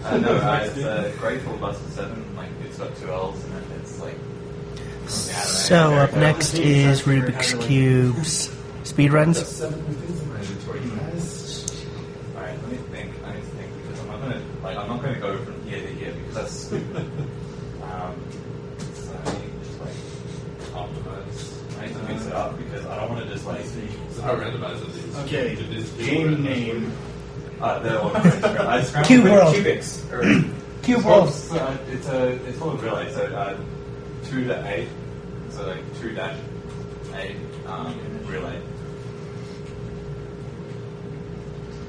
No, it's Great Filibuster 7. Like, it's got 2 L's in it. It's like. So up next is Rubik's Cubes speedruns. Alright, let me think. I need to think because I'm not gonna go from here to here because that's stupid. So I need to just optimize. I need to mix it up because I don't want to just So how randomized are these? Okay. Game name. They're all I scrambled Cube with World. Cubics. Cube World. It's called a relay. So 2 to 8. So like 2-8 relay.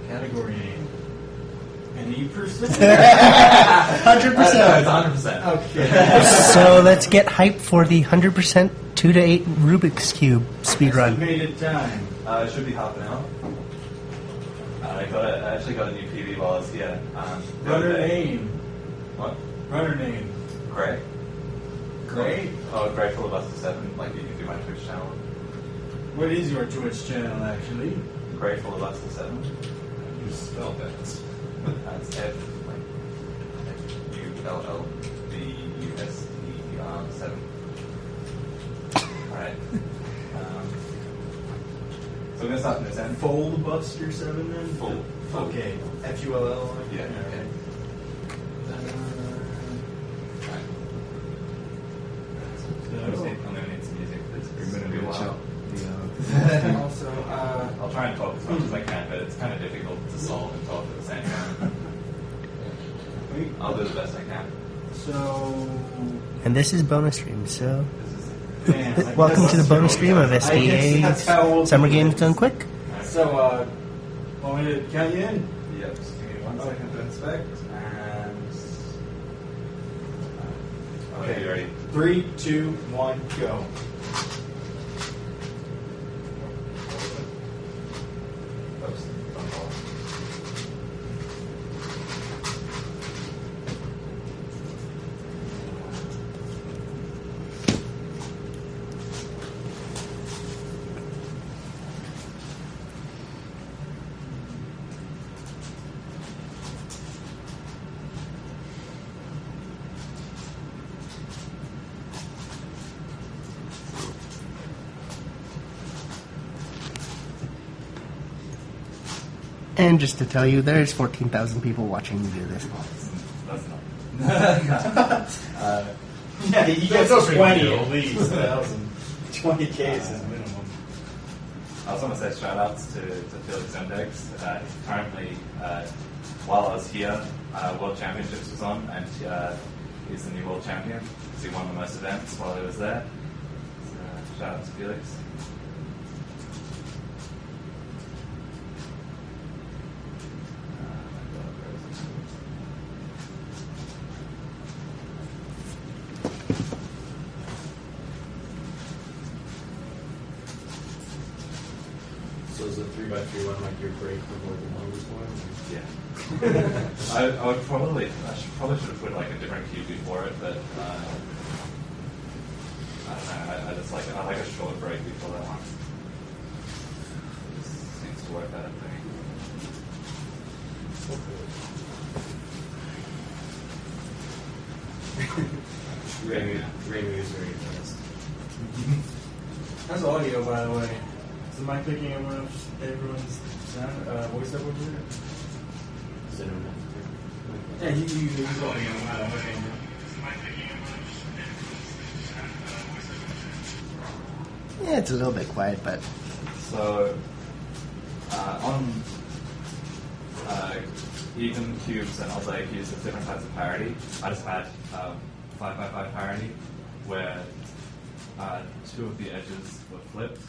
Category name. Any percent? 100%. It's 100%. Okay. So let's get hype for the 100% 2 to 8 Rubik's Cube speedrun. Estimated time. It should be half an hour. I actually got a new PB while I was here. Runner name. What? Runner name. Gray. Gray? Oh, Gray Filibuster 7, like you can do my Twitch channel. What is your Twitch channel, actually? Gray Filibuster 7. You spelled that. That's F, like, FULLBUSTER 7. Alright. So we're going to start from this end. Foldbuster 7 then? Full. Okay. FULL? Yeah, okay. I'm going to need some music. It's going to be a while. Also, I'll try and talk as much as I can, but it's kind of difficult to solve and talk at the same time. I'll do the best I can. so... And this is bonus stream, so Man, I welcome guess to the bonus that's stream of I guess that's how SDA we'll Summer do Games it. Done Quick. So, want me to count you in? Yep, just give me 1 second to inspect. And. Okay, you ready? 3, 2, 1, go. Oops, don't fall. And just to tell you, there's 14,000 people watching me do this. That's not. Yeah, you get That's 20 okay. at least. 20K is his minimum. I also want to say shout outs to Felix Index. Currently, while I was here, World Championships was on, and he's the new world champion. He won the most events while he was there. So, shout out to Felix. So is the 3x3 one like your break from like the longest one? Yeah. I should have put like a different cube before it, but I don't know. I just like it. I like a short break before that one. It just seems to work better for me. Rainy is very fast. How's audio, by the way? Is the mic picking everyone's sound, voice up over there? Is it enough? Yeah, you use audio, by the way. Yeah, it's a little bit quiet, but So on even cubes and also cubes with different types of parity, I just had 5x5 parity where 2 of the edges were flipped.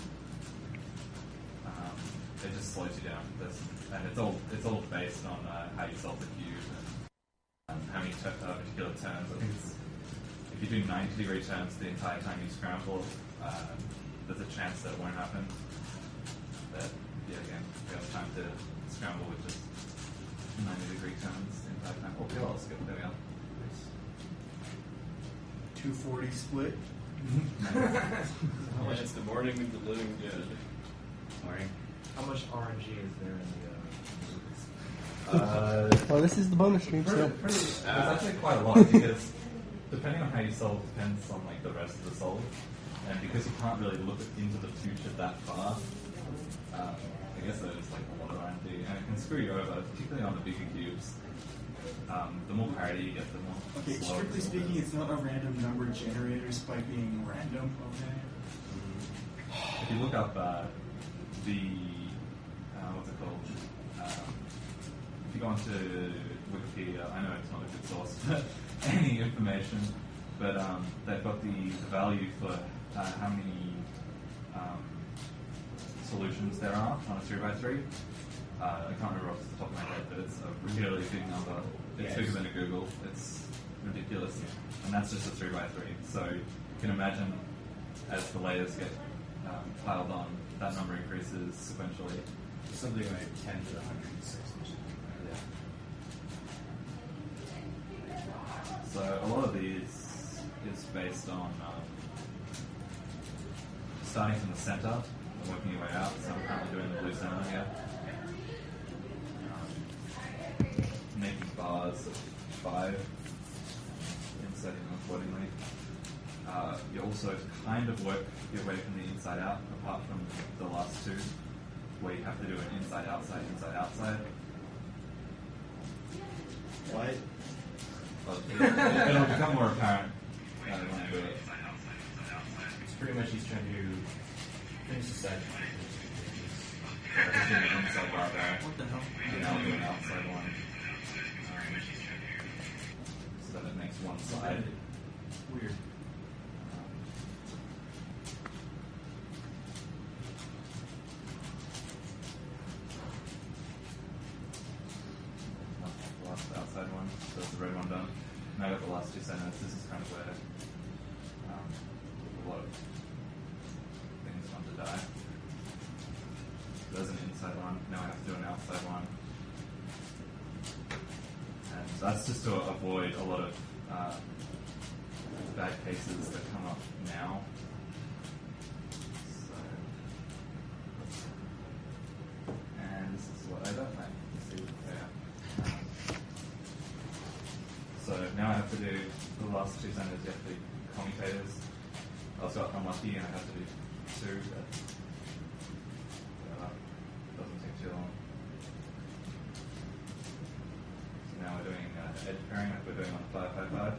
It just slows you down. And it's all based on how you solve the cube and how many particular turns. I think if you do 90-degree turns the entire time you scramble, there's a chance that it won't happen. But yeah, again, we have time to scramble with just 90-degree turns the entire time. Oh, yeah, I'll skip. There we go. 240 split. Yeah, it's the morning of the living dead. Sorry. How much RNG is there in the Well, this is the bonus stream, so. There's actually quite a lot because depending on how you solve depends on like the rest of the solve, and because you can't really look into the future that far, I guess there's like a lot of R&D, and it can screw you over, particularly on the bigger cubes. The more parity you get, the more. Okay, slower strictly the solve speaking, is. it's not a random number generator spike being random, okay? If you look up the what's it called? If you go onto Wikipedia, I know it's not a good source for any information, but they've got the value for how many solutions there are on a 3x3. I can't remember off the top of my head, but it's a really big number. It's bigger than a Google. It's ridiculous, and that's just a 3x3. So you can imagine as the layers get piled on, that number increases sequentially. Something like 10 to the 106 or something. So a lot of these is based on starting from the center and working your way out. So we're currently doing the blue center here. Making bars of 5, inserting them accordingly. You also kind of work your way from the inside out, apart from the last two, where you have to do an inside, outside, inside, outside. What? It'll become more apparent when I do it. It's pretty much he's trying to finish the side. Just doing an inside bar there. What the hell? And I'll do an outside one. So that it makes one side. Weird. The last outside one, so that's the red one done. Now I got the last two centers. This is kind of where a lot of things want to die. There's an inside one. Now I have to do an outside one. And that's just to avoid a lot of bad cases that come up now. So, and this is what I don't like. See, yeah. So now I have to do the last two centers. You have to do commutators. I was got unlucky and I have to do 2. But doesn't take too long. So now we're doing edge pairing like we're doing on 555.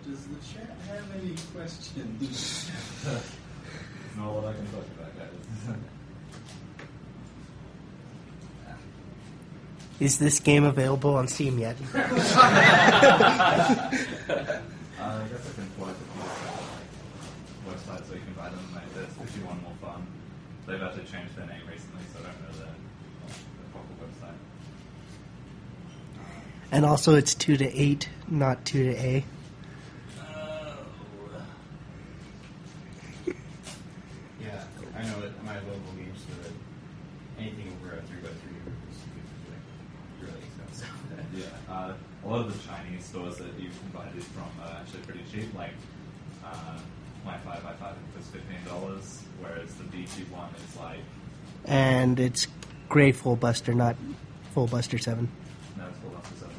Does the chat have any questions? It's not what I can talk about, guys. Is this game available on Steam yet? I guess I can plug a few websites so you can buy them like this if you want more fun. They've actually changed their name recently, so I don't know the proper website. And also, it's 2 to 8, not 2 to A. Yeah, I know that my local game store, anything over a 3x3 is really expensive. Yeah, a lot of the Chinese stores that you can buy these from are actually pretty cheap. Like my 5x5 was $15, whereas the BG one is like And it's Gray Full Buster, not Full Buster 7. no, it's $4 7.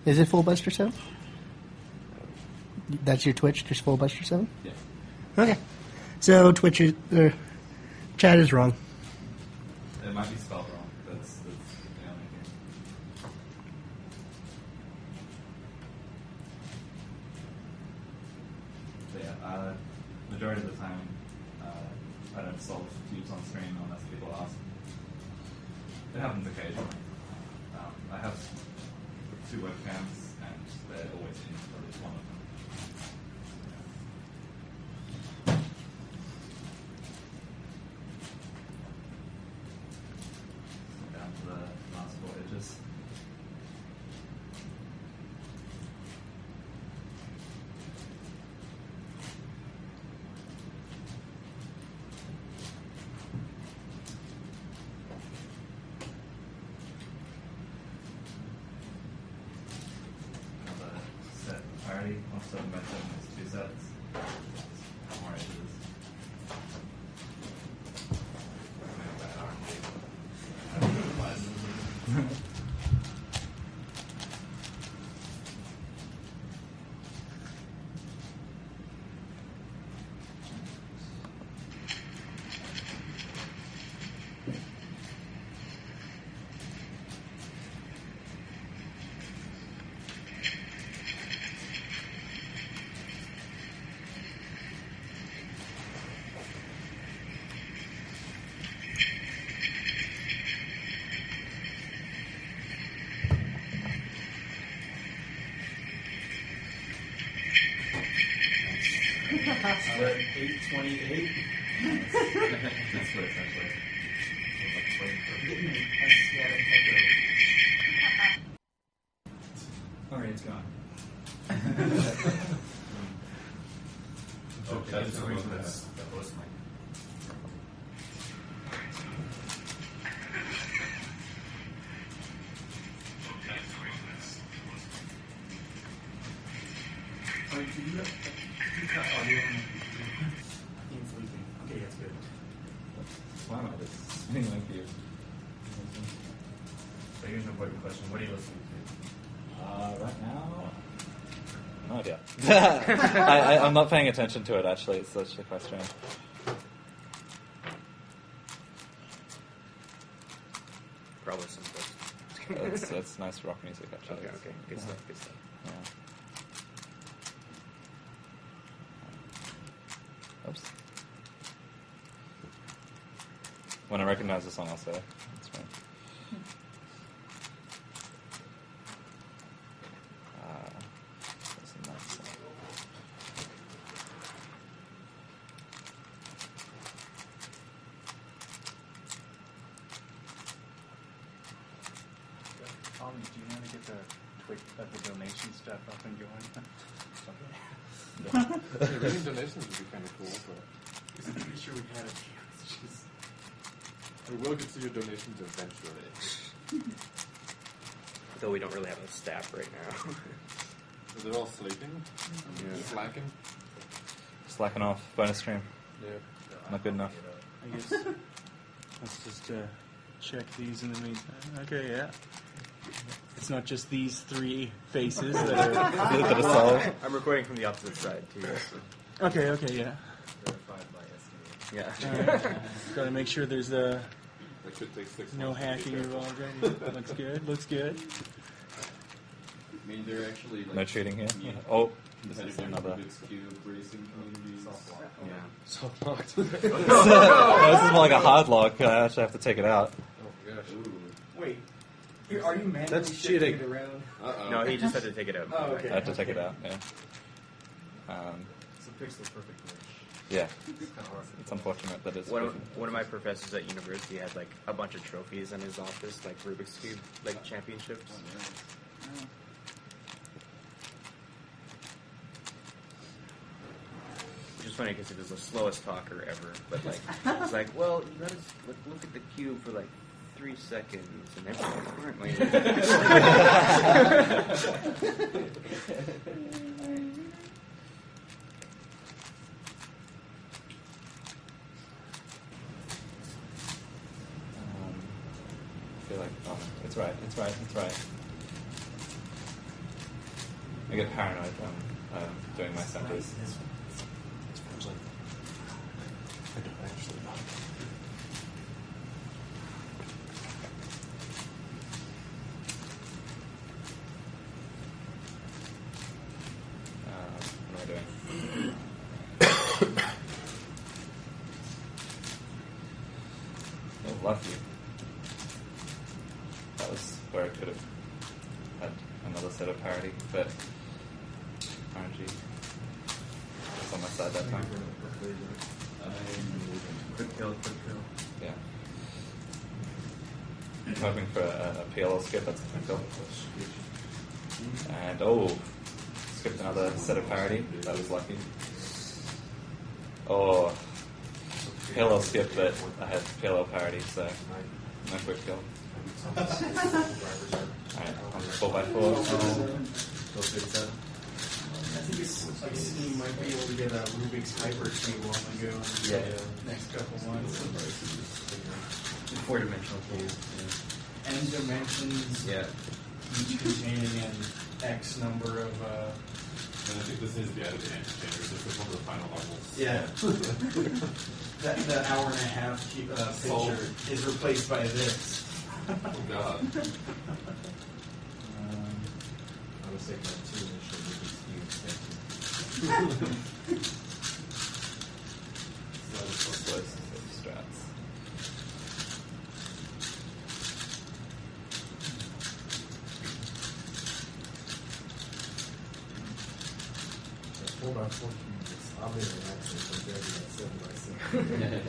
Is it Full Buster 7? That's your Twitch, just Full Buster 7? Yeah. Okay. So Twitch is, chat is wrong. It might be spelled wrong. That's the only thing. But yeah, majority of the time, I don't solve cubes on screen unless people ask. It happens occasionally. I have 2 webcams, and they're always in at least one of them. So down to the last 4 edges. Another set already. 1 7 by 7 is 2 sets. More edges. Maybe by R&D. But 828. That's what essentially. Getting me. Alright, it's gone. Oh, that's the reason that's the host mic. Oh, did you cut audio on the sleeping? Okay, that's good. Why am I just spinning like you? So here's an important question. What are you listening to? Right now, no idea. I'm not paying attention to it, actually. It's such a question. Probably some books. It's nice rock music, actually. Okay. Good stuff, good stuff. Yeah. Oops. When I recognize the song, I'll say it. That's fine. That's a nice song. Ollie, do you want to get the the donation stuff up and going? Yeah, reading donations would be kind of cool, but I'm pretty sure we had a few. It's just... we will get to your donations eventually. Though we don't really have a staff right now. So they're all sleeping, slacking. Slacking off. Bonus stream. Yeah. Not good enough. I guess let's just check these in the meantime. Okay, yeah. It's not just these three faces that are... I'm recording from the opposite side, too. So. Okay, yeah. Verified by SGDQ. Yeah. Got to make sure there's That could take 6 no months to hacking get involved. Right? Looks good. I mean, they're actually like No cheating here. Oh, this this is another. Rubik's Cube racing communities. Yeah. Soft locked. No, this is more like a hard lock. I actually have to take it out. Oh gosh. Wait, are you manually That's shifting cheating. it around? Uh-oh. No, he just had to take it out. Oh, okay. I have to take it out. Yeah. It's a pixel perfect match. Yeah. It's unfortunate that it's. One of my professors at university had like a bunch of trophies in his office, like Rubik's Cube, like championships. Which is funny because he was the slowest talker ever, but like it's like, well, you gotta look at the cube for like 3 seconds, and everyone's I feel like, oh, it's right. I get paranoid when I'm doing my centers. I don't actually know. What am I doing? Oh, lucky. That was where I could have had another set of parity, but RNG was on my side that time. Quick kill. Yeah. I'm hoping for a PLL skip, that's a quick kill. And skipped another set of parity, that was lucky. Oh, PLL skip, but I had PLL parity, so no quick kill. Alright, on the 4x4. I think Steam might be able to get a Rubik's Hypercube on the go in the next couple months. 4-dimensional cube. N dimensions, Yeah. each containing an X number of. And I think this is the edited entertainers. This is one of the final levels. Yeah. The hour and a half picture is replaced by this. Oh god. I was taking that 2 initial Rubik's Cube. Strats. The 4x4 cube is I'm in an accident compared to that 7x7.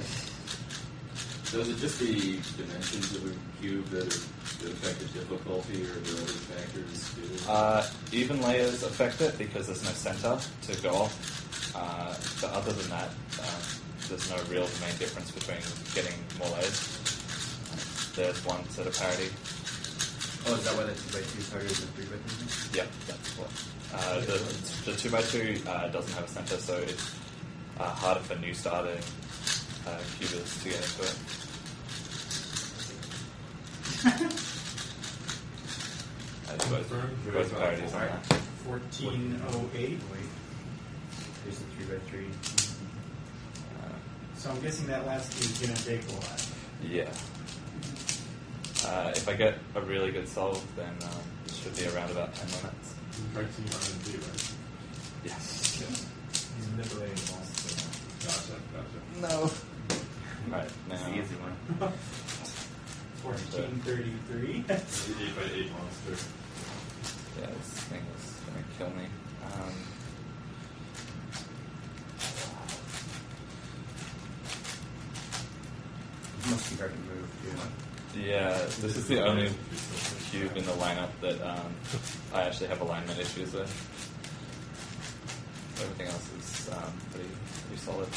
So is it just the dimensions of a cube that affect the difficulty, or are there other factors too? Even layers affect it because there's no center to go off. But other than that, there's no real main difference between getting more layers. There's one set of parity. Oh, is that why the 2x2 is harder than 3x3? Yep, that's what. The 2x2 doesn't have a center, so it's harder for new starter cubers to get into it. Both parities on that. 1408. Here's the 3x3. So I'm guessing that last key is going to take a while. Yeah. If I get a really good solve, then it should be around about 10 minutes. Cartoon R&D, right? Yes. He's manipulating the monster. Gotcha. No. Right, now. It's the easy one. 1433. 8x8 monster. Yeah, this thing is going to kill me. It must be hard to move, too. Yeah, this is the only cube in the lineup that I actually have alignment issues with. Everything else is pretty solid.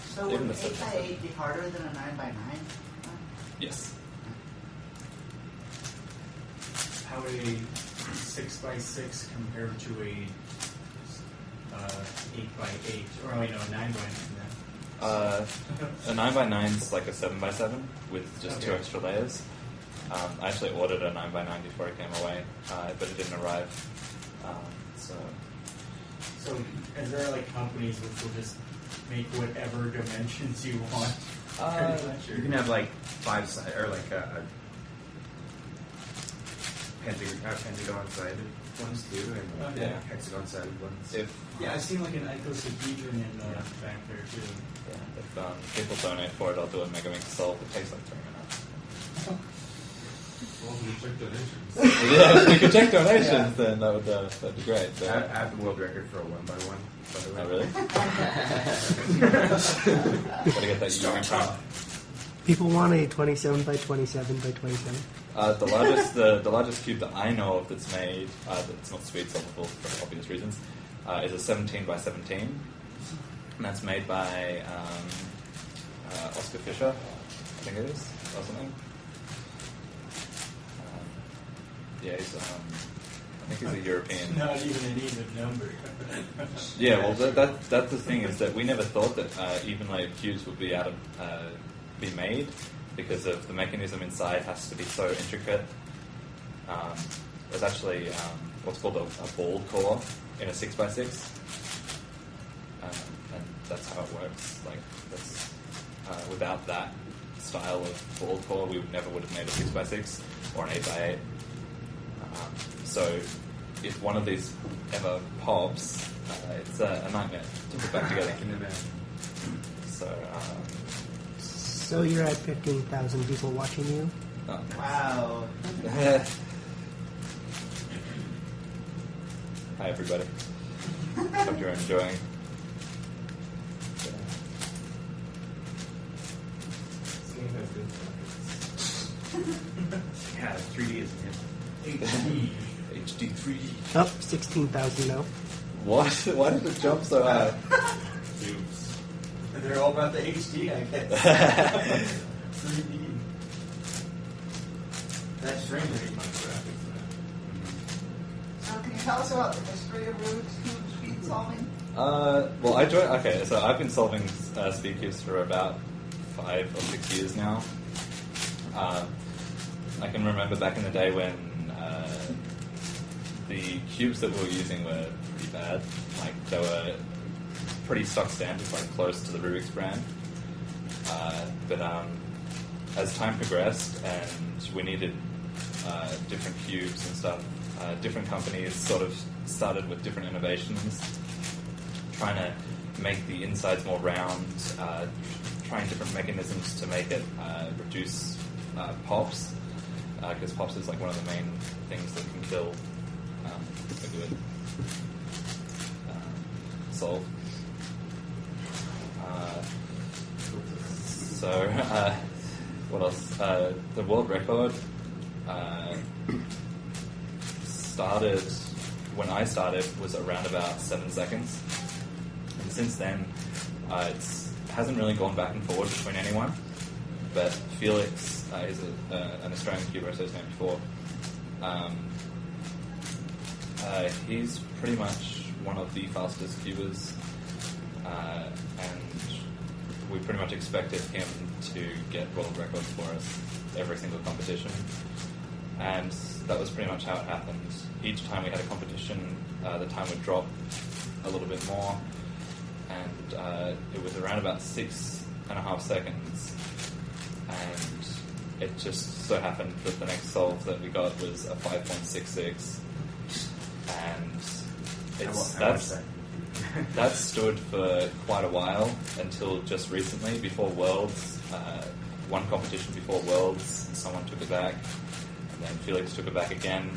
So Even would the 8x8 be harder than a 9x9? Yes. How would a 6x6 compare to a 8x8? Or, wait, no, a 9x9 then? A 9x9 is like a 7x7 with just two extra layers. I actually ordered a 9x9 before it came away, but it didn't arrive. So is there like companies which will just make whatever dimensions you want? Pretty much, or- You can have like 5 side or like a pentagon-sided ones too, and Yeah. hexagon-sided ones. if Yeah, I've seen like an icosahedron in back there too. if people donate for it, I'll do a Megamix solve. It takes like 3 minutes. Well, we check donations. Yeah, if we could check donations, then that'd be great. I have the world record for a 1x1. By the way. Oh, really? Gotta get that UV print. People want a 27 by 27 by 27. The largest cube that I know of that's made that's not speed solvable for obvious reasons is a 17 by 17, and that's made by Oscar Fischer, I think it is, or something. Yeah, he's I think he's a European. Not even an even number. Yeah, well, that's the thing, is that we never thought that even layered cubes would be able to be made because of the mechanism inside has to be so intricate. There's actually what's called a ball core in a 6x6, and that's how it works. Like that's without that style of ball core, we would have made a 6x6 or an 8x8. So if one of these ever pops, it's a nightmare to put back together. So you're at 15,000 people watching you? Oh. Wow. Hi everybody. Hope you're enjoying. This game has good graphics. Yeah, 3D is HD. HD 3D. Oh, 16,000 now. What? Why did it jump so high? Cubes. They're all about the HD, I guess. 3D. That's strange. So can you tell us about the history of Rubik's Cube speed solving? Well, so I've been solving speed cubes for about 5 or 6 years now. I can remember back in the day when the cubes that we were using were pretty bad. Like, they were pretty stock standard, like close to the Rubik's brand. But as time progressed and we needed different cubes and stuff, different companies sort of started with different innovations, trying to make the insides more round, trying different mechanisms to make it reduce pops, because pops is like one of the main things that can kill a good solve. So, what else? The world record started, when I started, was around about 7 seconds. And since then, it hasn't really gone back and forward between anyone. But Felix is an Australian cuber, as I was saying before. He's pretty much one of the fastest cubers, and we pretty much expected him to get world records for us every single competition. And that was pretty much how it happened. Each time we had a competition, the time would drop a little bit more, and it was around about 6.5 seconds. And it just so happened that the next solve that we got was a 5.66, and that stood for quite a while until just recently, before Worlds. One competition before Worlds, someone took it back, and then Felix took it back again,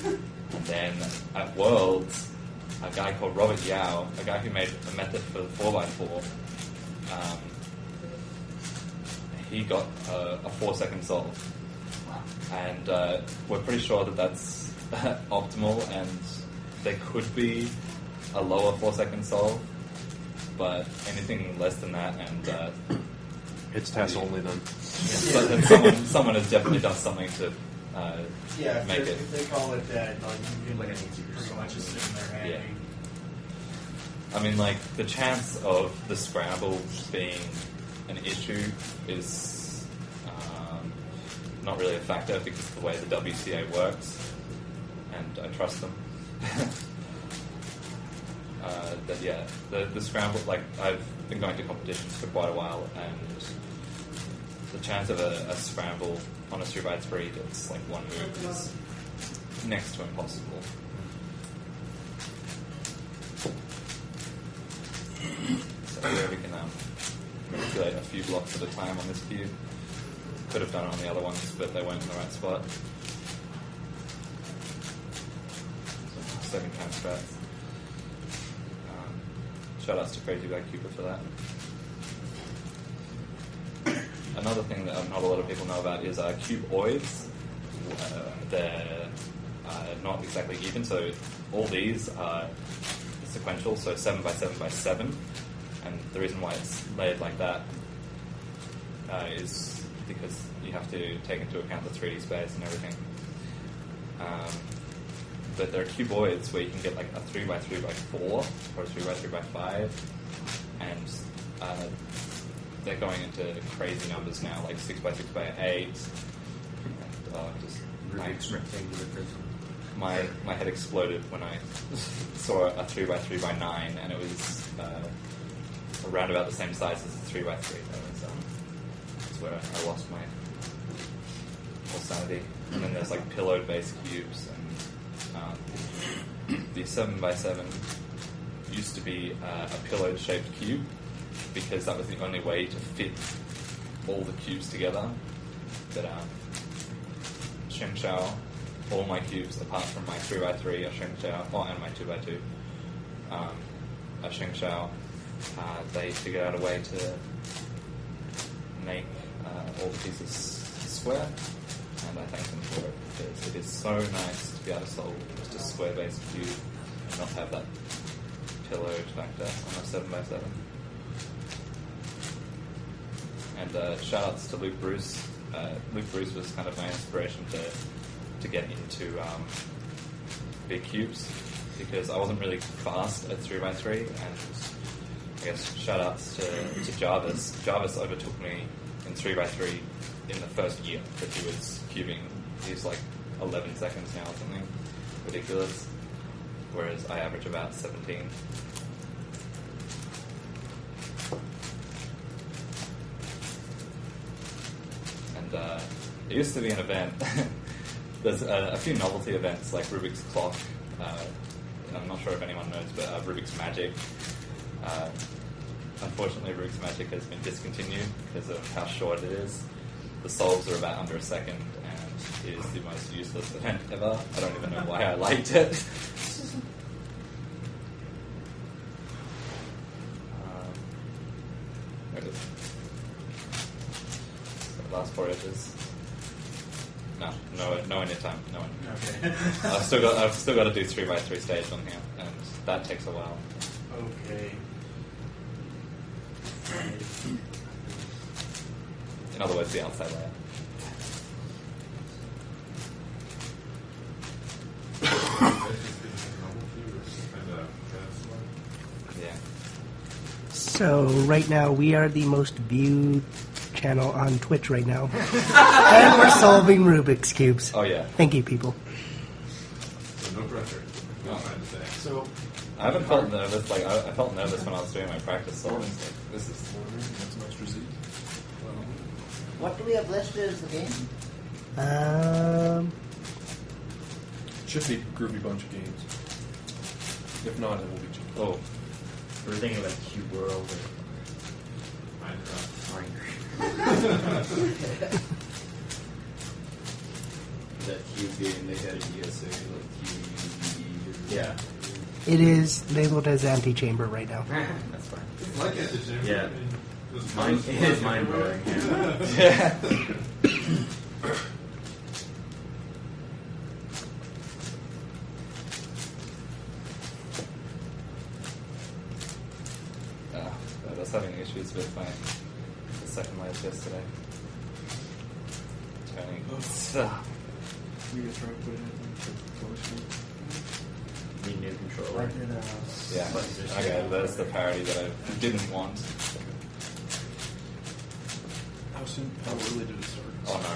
and then at Worlds, a guy called Robert Yao, a guy who made a method for the 4x4, he got a 4-second solve, and we're pretty sure that that's optimal, and there could be a lower 4-second solve, but anything less than that, and it's test only then. But then someone has definitely done something to make it. If they call it that, like, you can pretty much assume they're hacking. Yeah. I mean, like, the chance of the scramble being an issue is not really a factor because of the way the WCA works, and I trust them. But yeah, the scramble, like, I've been going to competitions for quite a while, and the chance of a scramble on a 3x3 that's like one move is next to impossible. So here we can manipulate a few blocks at a time on this cube. Could have done it on the other ones, but they weren't in the right spot. So 7 time strats. Shout outs to Crazy Black Cuber for that. Another thing that not a lot of people know about is cuboids. They're not exactly even, so all these are sequential, so 7x7x7, and the reason why it's layered like that is because you have to take into account the 3D space and everything. But there are cuboids where you can get like a 3x3x4 or a 3x3x5, and they're going into crazy numbers now, like 6x6x8. Just Rubik's rectangular prism. My head exploded when I saw a 3x3x9, and it was around about the same size as a 3x3. That's where I lost my whole sanity. And then there's like pillow-based cubes, and the 7x7 used to be a pillow-shaped cube because that was the only way to fit all the cubes together. But Shengshao, all my cubes apart from my 3x3 are Shengshao, and my 2x2 are Shengshao. They figured out a way to make all the pieces square, and I thank them for it because it is so nice to be able to solve just a square-based cube and not have that pillow factor on a 7x7. And shout outs to Luke Bruce. Luke Bruce was kind of my inspiration to get into big cubes because I wasn't really fast at 3x3, and I guess shout outs to Jarvis. Jarvis overtook me in 3x3 in the first year that he was cubing. He's like 11 seconds now or something ridiculous, whereas I average about 17. It used to be an event. There's a few novelty events like Rubik's Clock. I'm not sure if anyone knows, but Rubik's Magic. Unfortunately, Rubik's Magic has been discontinued because of how short it is. The solves are about under a second, and it is the most useless event ever. I don't even know why I liked it. last 4 inches. No anytime. No one. Okay. I've still got to do 3x3 stage on here, and that takes a while. Okay. In other words, the outside layer. Yeah. So right now we are the most viewed channel on Twitch right now, and we're solving Rubik's cubes. Oh yeah. Thank you, people. So no pressure. No trying to say. So I haven't felt nervous. Like I felt nervous when I was doing my practice solving. Like, this is. That's some extra Z. What do we have listed as the game? Should be groovy bunch of games. If not, it will be cheap. Oh, we're thinking like Cube World or That cube game, they had a ESA, like QED. yeah. It is labeled as antechamber right now. That's fine. It's like at the gym. Yeah. It was It is mind blowing. yeah. I was having issues with my second light yesterday. Turning. You guys try to put it in the color scheme? Need new controller. Yeah. Okay, there's the parody that I didn't want. How early did it start? Oh no.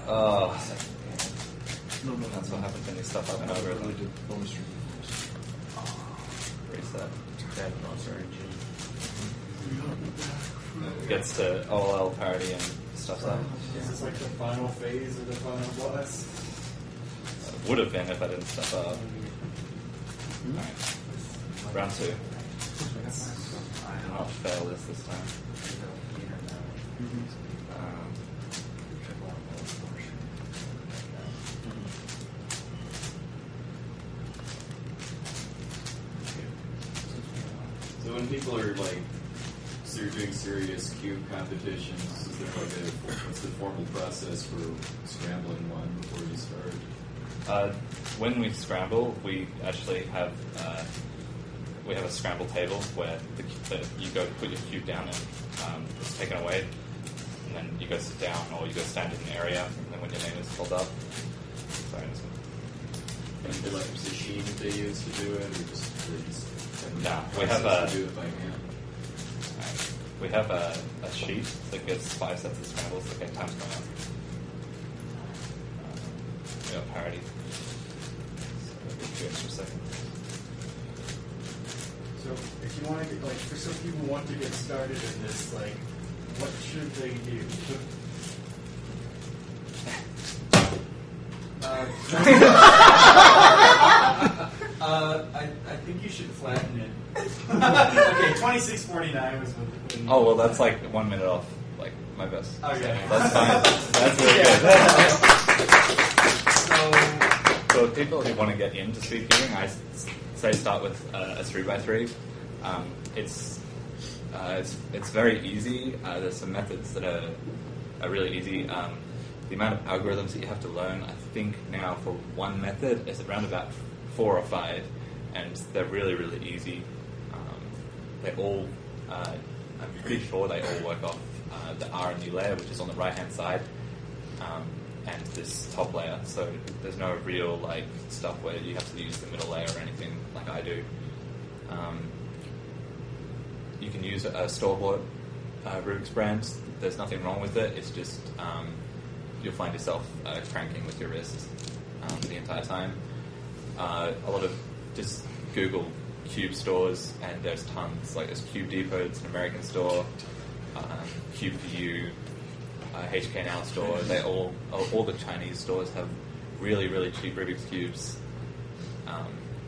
Oh. No, That's what happens when you stuff up an How early algorithm. did bonus stream first? Reset. That monster engine. Gets to OLL parody and stuff like Is this like the final phase of the final boss? that. Would have been if I didn't stuff up. Alright. Round 2. I'll fail this time. So when people are like, so you're doing serious cube competitions, is there like what's the formal process for scrambling one before you start? When we scramble, we actually have a scramble table where you go put your cube down and it's taken away, and then you go sit down or you go stand in an area, and then when your name is called up. Sorry, And is there like a machine that they use to do it, or just no, we have a do it by hand? we have a sheet that gives 5 sets of scrambles that get times going up. We have parity. So it'll be 2 extra seconds. So if you want to get, like, for some people who want to get started in this, like, what should they do? I think you should flatten it. Okay, 26:49 was what. Oh well, that's like 1 minute off, like my best. Okay. That's fine. That's really good. So people who want to get into speed cubing, I say start with a 3x3. It's very easy. There's some methods that are really easy. The amount of algorithms that you have to learn, I think now for one method is around about 4 or 5, and they're really, really easy. They all, I'm pretty sure they all work off the R&D layer, which is on the right-hand side, and this top layer. So there's no real like stuff where you have to use the middle layer or anything like I do. You can use a store-bought Rubik's brand. There's nothing wrong with it. It's just you'll find yourself cranking with your wrist the entire time. A lot of just Google Cube stores, and there's tons. Like there's Cube Depot, it's an American store. Cube for You, HK Now store. They all the Chinese stores have really, really cheap Rubik's cubes,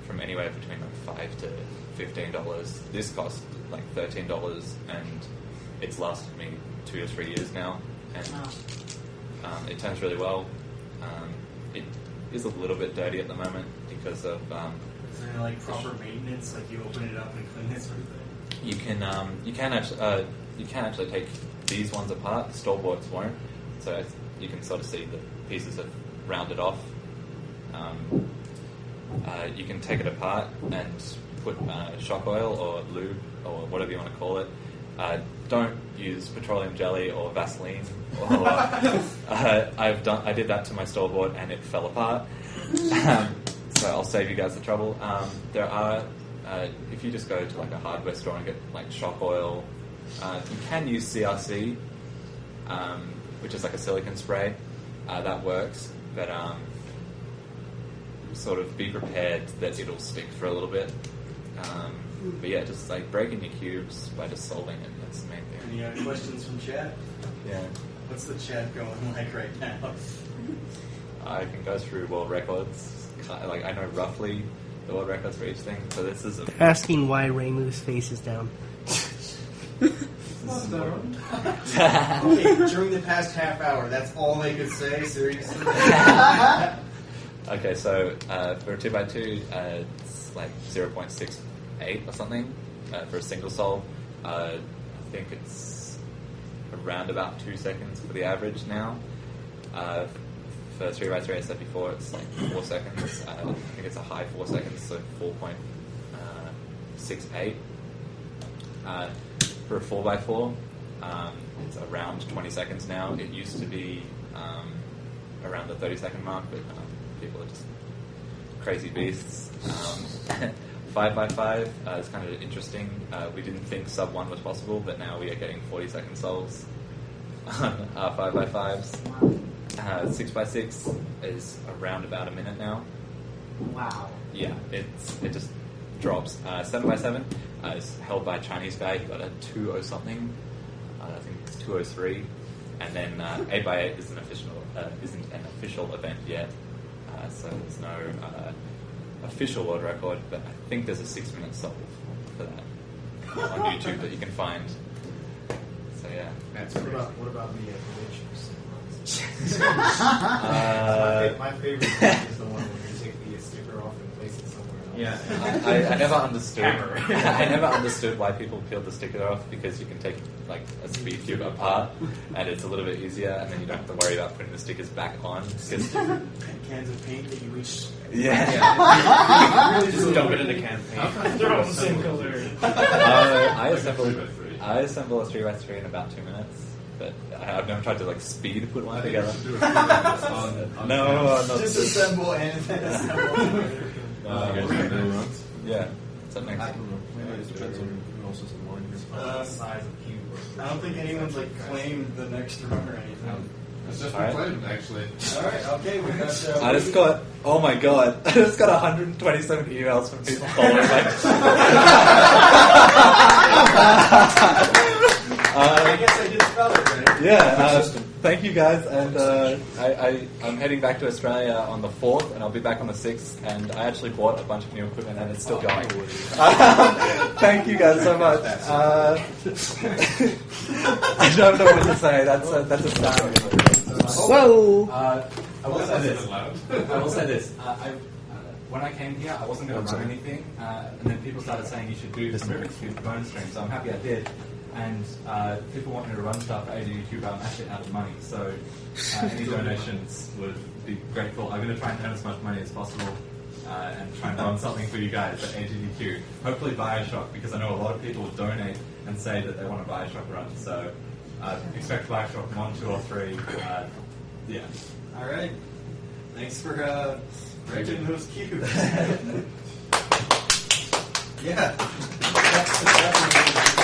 from anywhere between like $5 to $15. This cost like $13, and it's lasted me 2 to 3 years now, and it turns really well. It is a little bit dirty at the moment because of. Is there like proper maintenance? Like you open it up and clean it, sort of thing? You can actually take these ones apart. Store boughts won't, So you can sort of see the pieces have rounded off. You can take it apart and put shock oil or lube or whatever you want to call it. Don't use petroleum jelly or Vaseline. Or, I did that to my store board and it fell apart. So I'll save you guys the trouble. There are, if you just go to like a hardware store and get like shock oil, you can use CRC, which is like a silicone spray. That works, but sort of be prepared that it'll stick for a little bit. But yeah, just like breaking your cubes by just solving it. That's the main thing. Any questions from chat? Yeah. What's the chat going like right now? I can go through world records. Like I know roughly the world records for each thing. So this is Asking why Raymu's face is down. Okay, during the past half hour, that's all they could say. Seriously. Okay, so for a 2x2, it's like 0.68 or something for a single solve. I think it's around about 2 seconds for the average now. For 3x3, I said before, it's like 4 seconds. I think it's a high 4 seconds, so 4.68. For a 4x4, it's around 20 seconds now. It used to be around the 30-second mark, but people are just crazy beasts. 5x5 is kind of interesting. We didn't think sub 1 was possible, but now we are getting 40-second solves on our 5x5s. 6x6 is around about a minute now. Wow. Yeah, it just drops. 7x7 is held by a Chinese guy. He got a 2.0 something. I think it's 2.03. And then 8x8 isn't an official event yet. So there's no official world record, but I think there's a 6-minute solve for that on YouTube that you can find. So yeah. What about the predictions? My favorite thing is the one where you take the sticker off and place it somewhere else. Yeah, I never understood. I never understood why people peeled the sticker off, because you can take like a speed cube apart, and it's a little bit easier, and then you don't have to worry about putting the stickers back on. Cans of paint that you each. Yeah. Really just dump it in a can of paint. They're all the same color. I assemble a 3x3 in about 2 minutes. But I've never tried to like speed put one together. No, Disassemble and then assemble. Yeah, something. I don't know. Maybe it depends on who else is in line here. Size of cube. I don't think anyone's like claimed the next run or anything. It's just All right. claimed, actually. All right, okay, we got. I just got. Oh my god! I just got 127 emails from people following like. I guess I did spell it right. Yeah, thank you guys, and I'm heading back to Australia on the 4th, and I'll be back on the 6th, and I actually bought a bunch of new equipment, and it's still going. Thank you guys so much. I don't know what to say, that's a sound. Whoa! I will say this. When I came here, I wasn't going to run anything, and then people started saying you should do this Rubik's Cube bonus stream, so I'm happy I did. And people want me to run stuff for SGDQ, but I'm actually out of money, so any donations would be grateful. I'm going to try and earn as much money as possible and try and run something for you guys at SGDQ. Hopefully Bioshock, because I know a lot of people donate and say that they want a Bioshock run, so expect Bioshock 1, 2, or 3. Yeah. All right. Thanks for breaking those cubes. Yeah. That's